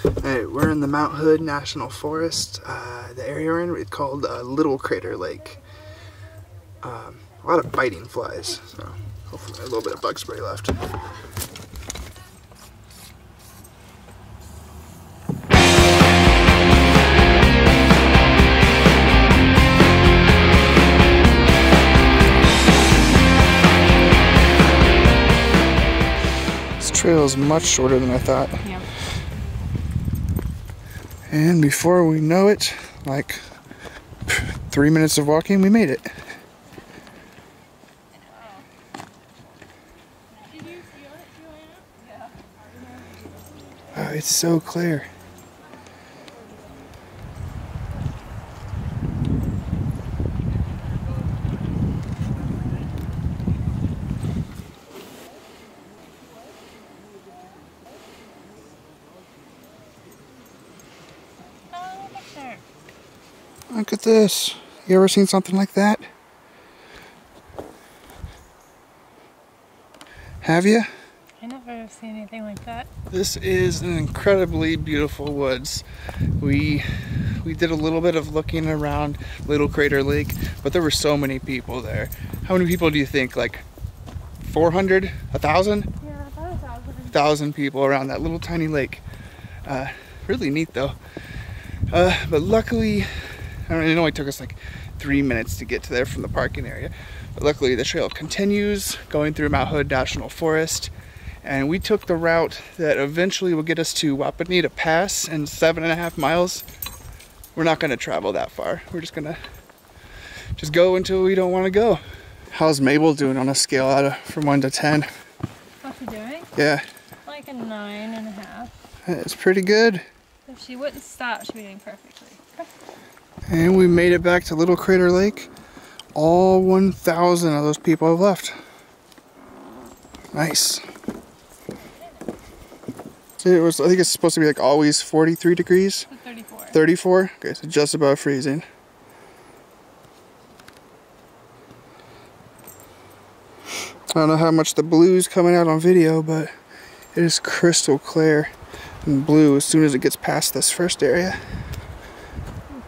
Alright, we're in the Mount Hood National Forest. The area we're in is called Little Crater Lake. A lot of biting flies, so hopefully a little bit of bug spray left. This trail is much shorter than I thought. Yep. And before we know it, like 3 minutes of walking, we made it. Did you feel it, Joanna? Yeah. Oh, it's so clear. Look at this. You ever seen something like that? Have you? I never have seen anything like that. This is an incredibly beautiful woods. We did a little bit of looking around Little Crater Lake, but there were so many people there. How many people do you think? Like 400? 1,000? Yeah, about 1,000. 1,000 people around that little tiny lake. Really neat though. But luckily, I mean, it only took us like 3 minutes to get to there from the parking area. But luckily the trail continues going through Mount Hood National Forest. And we took the route that eventually will get us to Wapanita Pass in 7.5 miles. We're not gonna travel that far. We're just gonna go until we don't wanna go. How's Mabel doing on a scale from 1 to 10? What's she doing? Yeah. Like a 9.5. It's pretty good. If she wouldn't stop, she'd be doing perfectly. And we made it back to Little Crater Lake. All 1,000 of those people have left. Nice. So I think it's supposed to be like always 43 degrees. 34. 34? Okay, so just above freezing. I don't know how much the blue's coming out on video, but it is crystal clear and blue as soon as it gets past this first area.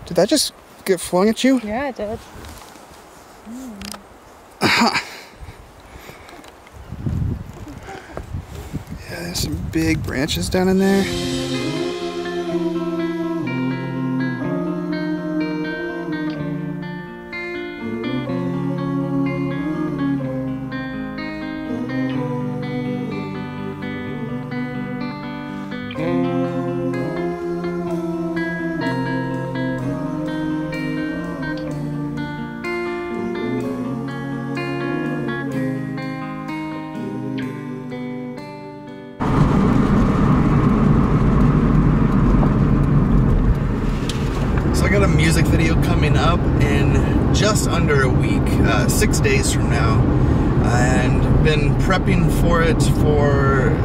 Did that just get flung at you? Yeah, it did. Yeah, there's some big branches down in there. I got a music video coming up in just under a week, 6 days from now, and been prepping for it for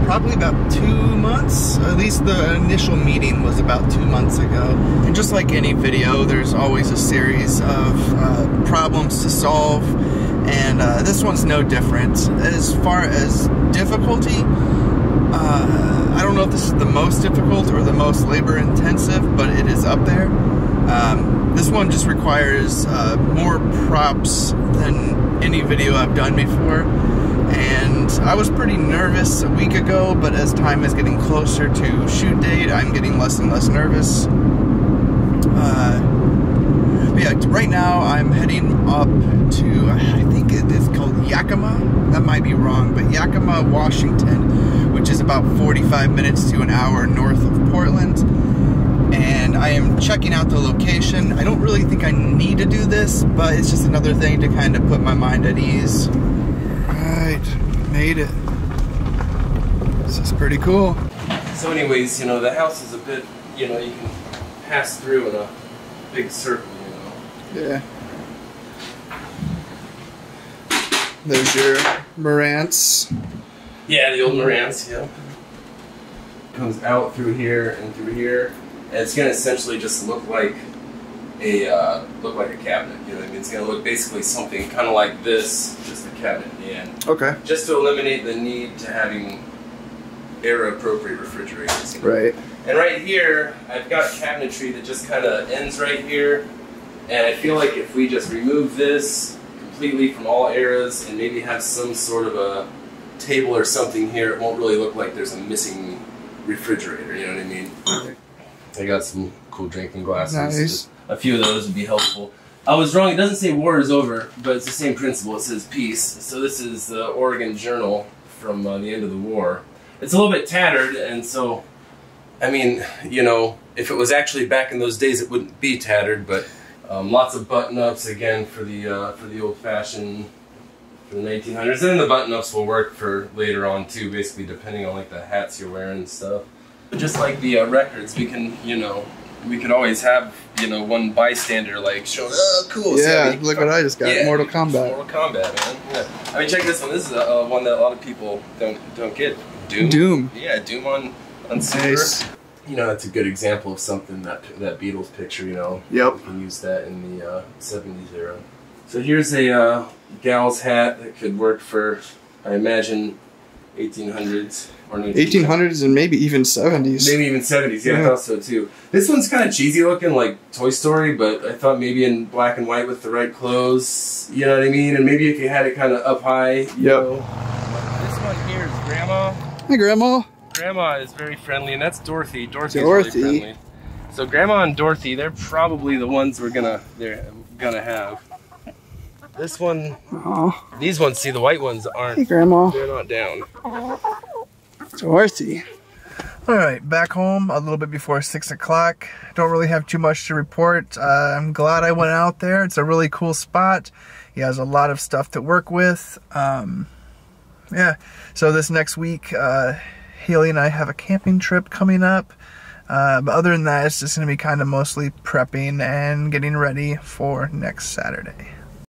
probably about 2 months. At least the initial meeting was about 2 months ago. And just like any video, there's always a series of problems to solve, and this one's no different. As far as difficulty, I don't know if this is the most difficult or the most labor intensive, but it is up there. This one just requires more props than any video I've done before, and I was pretty nervous a week ago, but as time is getting closer to shoot date, I'm getting less and less nervous. But yeah, right now I'm heading up to, I think it is called Yakima, that might be wrong, but Yakima, Washington, which is about 45 minutes to an hour north of Portland. And I am checking out the location. I don't really think I need to do this, but it's just another thing to kind of put my mind at ease. Right, made it. This is pretty cool. So anyways, you know, the house is a bit, you know, you can pass through in a big circle, you know. Yeah. There's your Marantz. Yeah, the old Marantz, yeah. Comes out through here and through here, and it's gonna essentially just look like a cabinet. You know what I mean? It's gonna look basically something kind of like this, just a cabinet in the end. Okay. Just to eliminate the need to having era-appropriate refrigerators. Right. And right here, I've got cabinetry that just kind of ends right here. And I feel like if we just remove this completely from all eras and maybe have some sort of a table or something here, it won't really look like there's a missing refrigerator, you know what I mean? I got some cool drinking glasses. Nice. Just a few of those would be helpful. I was wrong, it doesn't say war is over, but it's the same principle, it says peace. So this is the Oregon Journal from the end of the war. It's a little bit tattered, and so, I mean, you know, if it was actually back in those days, it wouldn't be tattered, but lots of button-ups, again, for the old-fashioned, for the 1900s. And then the button-ups will work for later on, too, basically, depending on, like, the hats you're wearing and stuff. But just like the records, we can, you know, we could always have, you know, one bystander, like, showing, oh, cool. Yeah, look what I just got, yeah, Mortal Kombat. Mortal Kombat, man. Yeah. I mean, check this one. This is one that a lot of people don't get. Doom. Yeah, Doom on Super. Nice. You know, that's a good example of something, that Beatles picture, you know. Yep. You can use that in the 70s era. So here's a gal's hat that could work for, I imagine, 1800s or 1800s and maybe even 70s. Maybe even 70s, yeah, I thought so too. This one's kind of cheesy looking, like Toy Story, but I thought maybe in black and white with the right clothes, you know what I mean? And maybe if you had it kind of up high, you know. This one here is Grandma. Hi, Grandma. Grandma is very friendly, and that's Dorothy. Dorothy's Dorothy. really friendly. So Grandma and Dorothy, they're probably the ones they're gonna have. This one, these ones, see, the white ones aren't. Hey, Grandma. They're not down. Dorothy. All right, back home a little bit before 6 o'clock. Don't really have too much to report. I'm glad I went out there. It's a really cool spot. He has a lot of stuff to work with. Yeah, so this next week, Haley and I have a camping trip coming up. But other than that, it's just going to be kind of mostly prepping and getting ready for next Saturday.